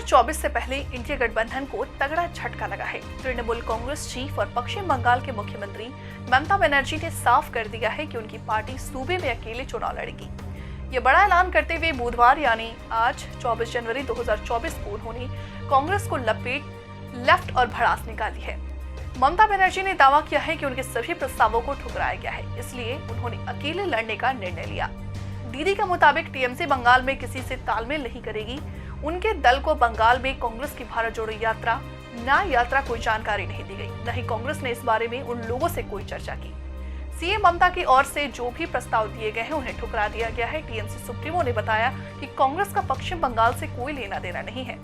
2024 से पहले इंडिया गठबंधन को तगड़ा झटका लगा है। तृणमूल कांग्रेस चीफ और पश्चिम बंगाल के मुख्यमंत्री ममता बनर्जी ने साफ कर दिया है कि उनकी पार्टी सूबे में अकेले चुनाव लड़ेगी। ये बड़ा ऐलान करते हुए बुधवार यानी आज 24 जनवरी 2024 को उन्होंने कांग्रेस को लपेट लेफ्ट और भड़ास निकाली है। ममता बनर्जी ने दावा किया है कि उनके सभी प्रस्तावों को ठुकराया गया है, इसलिए उन्होंने अकेले लड़ने का निर्णय लिया। दीदी के मुताबिक टीएमसी बंगाल में किसी से तालमेल नहीं करेगी। उनके दल को बंगाल में कांग्रेस की भारत जोड़ो यात्रा न्याय यात्रा कोई जानकारी नहीं दी गई, न ही कांग्रेस ने इस बारे में उन लोगों से कोई चर्चा की। सीएम ममता की ओर से जो भी प्रस्ताव दिए गए हैं उन्हें ठुकरा दिया गया है। टीएमसी सुप्रीमो ने बताया कि कांग्रेस का पश्चिम बंगाल से कोई लेना देना नहीं है।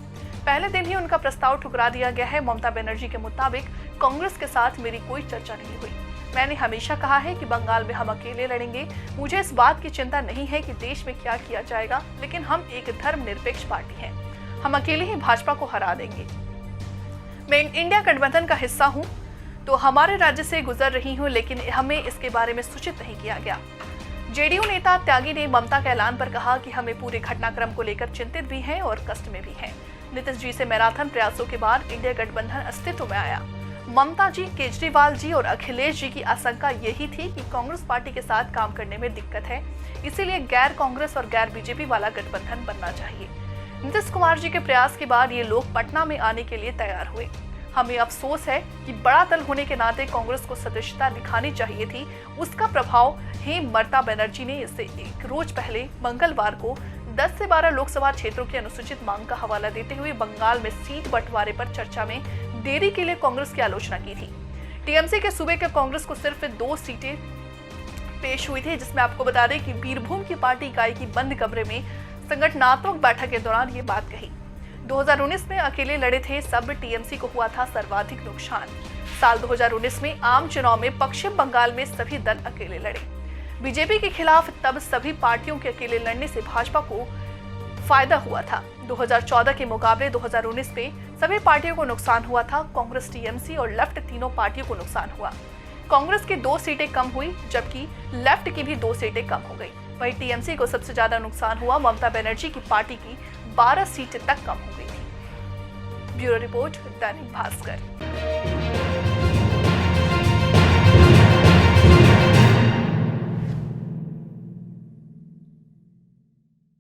पहले दिन ही उनका प्रस्ताव ठुकरा दिया गया है। ममता बनर्जी के मुताबिक कांग्रेस के साथ मेरी कोई चर्चा नहीं हुई। मैंने हमेशा कहा है कि बंगाल में हम अकेले लड़ेंगे। मुझे इस बात की चिंता नहीं है कि देश में क्या किया जाएगा, लेकिन हम एक धर्मनिरपेक्ष पार्टी हैं। हम अकेले ही भाजपा को हरा देंगे। मैं इंडिया गठबंधन का हिस्सा हूं, तो हमारे राज्य से गुजर रही हूं, लेकिन हमें इसके बारे में सूचित नहीं किया गया। जेडीयू नेता त्यागी ने ममता के ऐलान पर कहा कि हमें पूरे घटनाक्रम को लेकर चिंतित भी हैं और कष्ट में भी हैं। नीतीश जी से मैराथन प्रयासों के बाद इंडिया गठबंधन अस्तित्व में आया। ममता जी, केजरीवाल जी और अखिलेश जी की आशंका यही थी कि कांग्रेस पार्टी के साथ काम करने में दिक्कत है, इसीलिए गैर कांग्रेस और गैर बीजेपी वाला गठबंधन बनना चाहिए। नीतीश कुमार जी के प्रयास के बाद ये लोग पटना में आने के लिए तैयार हुए। हमें अफसोस है कि बड़ा दल होने के नाते कांग्रेस को सदस्यता दिखानी चाहिए थी। उसका प्रभाव ममता बनर्जी ने इससे एक रोज पहले मंगलवार को 10 से 12 लोकसभा क्षेत्रों की अनुसूचित मांग का हवाला देते हुए बंगाल में सीट बंटवारे पर चर्चा में देरी के लिए कांग्रेस की आलोचना की थी। टीएमसी के सूबे के कांग्रेस को सिर्फ 2 सीटें पेश हुई थी, जिसमें आपको बता दें कि बीरभूम की पार्टी इकाई की बंद कमरे में संगठनात्मक बैठक के दौरान ये बात कही। 2019 में अकेले लड़े थे सब, टीएमसी को हुआ था सर्वाधिक नुकसान। साल 2019 में आम चुनाव में पश्चिम बंगाल में सभी दल अकेले लड़े। बीजेपी के खिलाफ तब सभी पार्टियों के अकेले लड़ने से भाजपा को फायदा हुआ था। 2014 के मुकाबले 2019 में सभी पार्टियों को नुकसान हुआ था। कांग्रेस, टीएमसी और लेफ्ट तीनों पार्टियों को नुकसान हुआ। कांग्रेस की 2 सीटें कम हुई, जबकि लेफ्ट की भी 2 सीटें कम हो गई। वहीं टीएमसी को सबसे ज्यादा नुकसान हुआ। ममता बनर्जी की पार्टी की 12 सीटें तक कम हो गई थी। Bureau report, Dainik Bhaskar.